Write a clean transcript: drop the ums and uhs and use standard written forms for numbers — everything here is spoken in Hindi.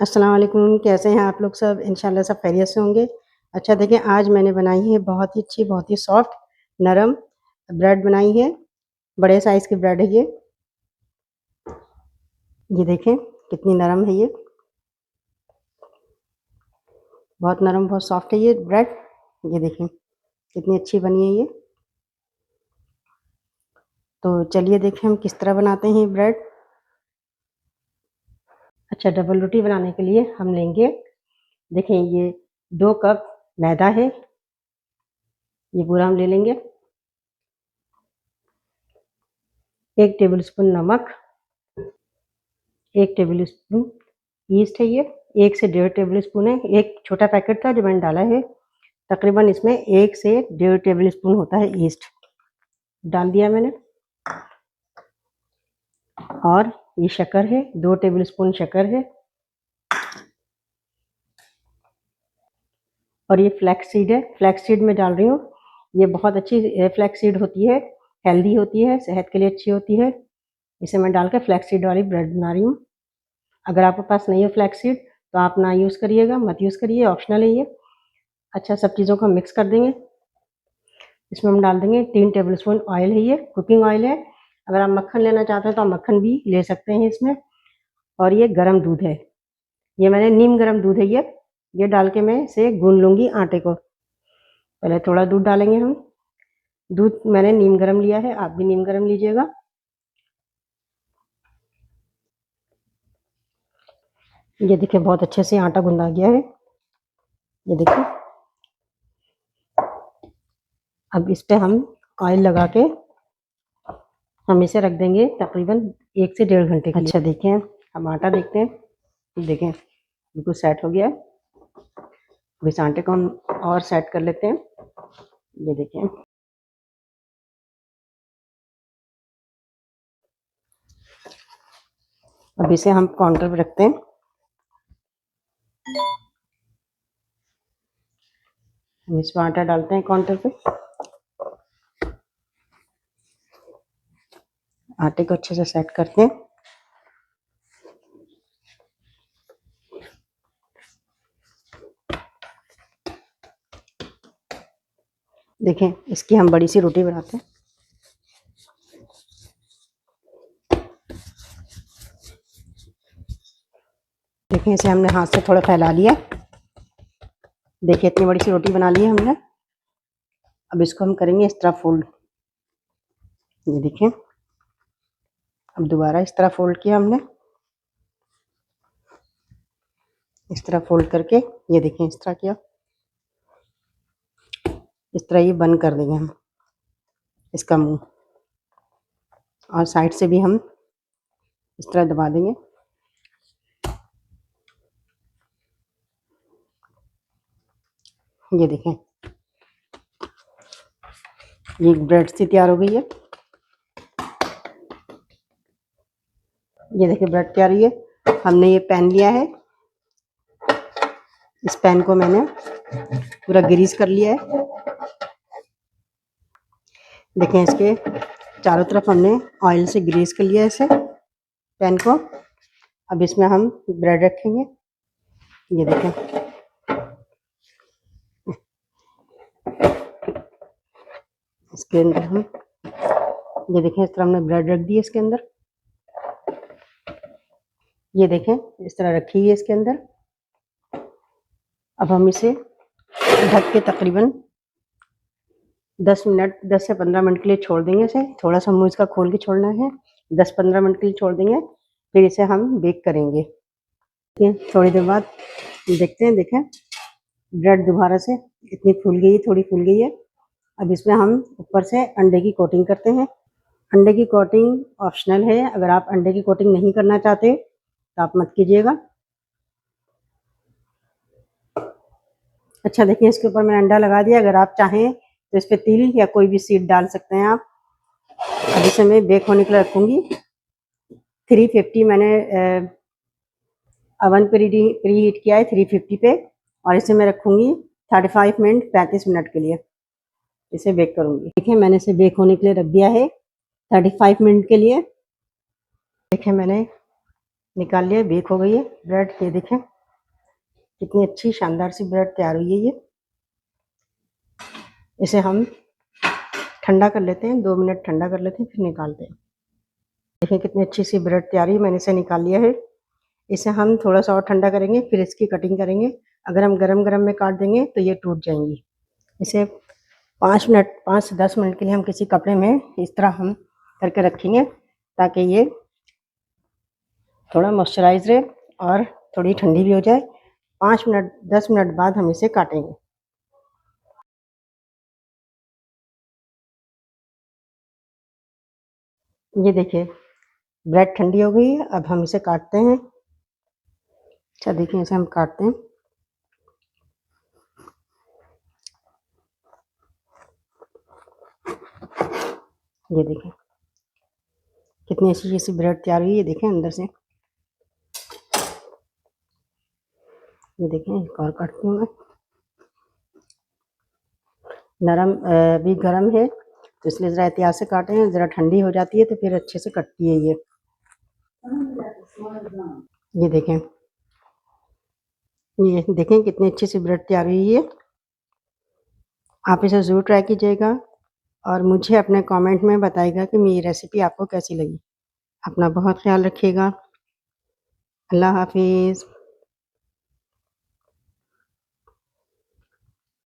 अस्सलाम वालेकुम, कैसे हैं आप लोग सब? इंशाल्लाह सब खैरियत से होंगे। अच्छा देखिए, आज मैंने बनाई है बहुत ही अच्छी, बहुत ही सॉफ्ट, नरम ब्रेड बनाई है। बड़े साइज़ की ब्रेड है ये। ये देखें कितनी नरम है ये। बहुत नरम, बहुत सॉफ्ट है ये ब्रेड। ये देखें कितनी अच्छी बनी है ये। तो चलिए देखें हम किस तरह बनाते हैं ब्रेड। अच्छा, डबल रोटी बनाने के लिए हम लेंगे, देखें ये 2 कप मैदा है। ये पूरा हम ले लेंगे। 1 टेबलस्पून नमक, 1 टेबलस्पून ईस्ट है ये, 1 से 1.5 टेबलस्पून है। एक छोटा पैकेट था जो मैंने डाला है। तकरीबन इसमें 1 से 1.5 टेबलस्पून होता है ईस्ट। डाल दिया मैंने। और ये शक्कर है, 2 टेबलस्पून शक्कर है। और ये फ्लैक्स सीड है, फ्लैक्स सीड मैं डाल रही हूँ। ये बहुत अच्छी फ्लैक्स सीड होती है, हेल्दी होती है, सेहत के लिए अच्छी होती है। इसे मैं डाल के फ्लैक्स सीड वाली ब्रेड बना रही हूँ। अगर आपके पास नहीं है फ्लैक्स सीड तो आप ना यूज़ करिएगा, मत यूज़ करिए, ऑप्शनल है ये। अच्छा, सब चीज़ों को मिक्स कर देंगे। इसमें हम डाल देंगे 3 टेबलस्पून ऑयल है ये, कुकिंग ऑयल है। अगर आप मक्खन लेना चाहते हैं तो आप मक्खन भी ले सकते हैं इसमें। और ये गरम दूध है, ये मैंने नीम गरम दूध है ये डाल के मैं इसे गूंद लूँगी आटे को। पहले थोड़ा दूध डालेंगे हम। दूध मैंने नीम गरम लिया है, आप भी नीम गरम लीजिएगा। ये देखिए बहुत अच्छे से आटा गूंदा गया है। ये देखिए, अब इस पे हम ऑयल लगा के हम इसे रख देंगे तकरीबन 1 से 1.5 घंटे के लिए। अच्छा देखें, हम आटा देखते हैं। देखें बिल्कुल सेट हो गया है। अब इस आटे को हम और सेट कर लेते हैं। ये देखें, अब इसे हम काउंटर पे रखते हैं। हम इसमें आटा डालते हैं काउंटर पे। आटे को अच्छे से सेट करते हैं। देखें, इसकी हम बड़ी सी रोटी बनाते हैं। देखें, इसे हमने हाथ से थोड़ा फैला लिया। देखिए इतनी बड़ी सी रोटी बना ली है हमने। अब इसको हम करेंगे इस तरह फोल्ड। ये देखें, अब दोबारा इस तरह फोल्ड किया हमने। इस तरह फोल्ड करके ये देखें इस तरह किया। इस तरह ये बंद कर देंगे हम इसका मुंह। और साइड से भी हम इस तरह दबा देंगे। ये देखें, ये ब्रेड सी तैयार हो गई है। ये देखिए ब्रेड तैयार हुई है। हमने ये पैन लिया है, इस पैन को मैंने पूरा ग्रीस कर लिया है। देखें, इसके चारों तरफ हमने ऑयल से ग्रीस कर लिया है इसे, पैन को। अब इसमें हम ब्रेड रखेंगे। ये देखें, इसके अंदर हम ये देखें इस तरह हमने ब्रेड रख दी है इसके अंदर। ये देखें इस तरह रखी है इसके अंदर। अब हम इसे ढक के तकरीबन 10 मिनट, 10 से 15 मिनट के लिए छोड़ देंगे इसे। थोड़ा सा मुंह इसका खोल के छोड़ना है। 10-15 मिनट के लिए छोड़ देंगे, फिर इसे हम बेक करेंगे। थोड़ी देर बाद देखते हैं। देखें, ब्रेड दोबारा से इतनी फूल गई है, थोड़ी फूल गई है। अब इसमें हम ऊपर से अंडे की कोटिंग करते हैं। अंडे की कोटिंग ऑप्शनल है, अगर आप अंडे की कोटिंग नहीं करना चाहते तो आप मत कीजिएगा। अच्छा देखिए, इसके ऊपर मैंने अंडा लगा दिया। अगर आप चाहें तो इस पर तिल या कोई भी सीड डाल सकते हैं आप। अब इसे मैं बेक होने के लिए रखूँगी। 350 मैंने अवन प्री हीट किया है 350 पे। और इसे मैं रखूँगी 35 मिनट, 35 मिनट के लिए इसे बेक करूँगी। देखिए, मैंने इसे बेक होने के लिए रख दिया है 35 मिनट के लिए। देखिए, मैंने निकाल लिया, बेक हो गई है ब्रेड। ये देखें कितनी अच्छी शानदार सी ब्रेड तैयार हुई है ये। इसे हम ठंडा कर लेते हैं, 2 मिनट ठंडा कर लेते हैं, फिर निकालते हैं। देखिए कितनी अच्छी सी ब्रेड तैयार हुई, मैंने इसे निकाल लिया है। इसे हम थोड़ा सा और ठंडा करेंगे, फिर इसकी कटिंग करेंगे। अगर हम गरम-गरम में काट देंगे तो ये टूट जाएंगी। इसे 5 से 10 मिनट के लिए हम किसी कपड़े में इस तरह हम करके रखेंगे, ताकि ये थोड़ा मॉइस्चराइज रहे और थोड़ी ठंडी भी हो जाए। 5 मिनट 10 मिनट बाद हम इसे काटेंगे। ये देखिए ब्रेड ठंडी हो गई है, अब हम इसे काटते हैं। अच्छा देखिए इसे हम काटते हैं। ये देखें कितनी अच्छी सी ब्रेड तैयार हुई है, देखें अंदर से। ये देखें एक और काटती हूँ मैं। नरम भी गरम है तो इसलिए ज़रा एहतियात से काटें, ज़रा ठंडी हो जाती है तो फिर अच्छे से कटती है ये। ये देखें कितनी अच्छी सी ब्रेड तैयार हुई है। आप इसे ज़रूर ट्राई कीजिएगा और मुझे अपने कमेंट में बताइएगा कि मेरी रेसिपी आपको कैसी लगी। अपना बहुत ख्याल रखिएगा। अल्लाह हाफिज़।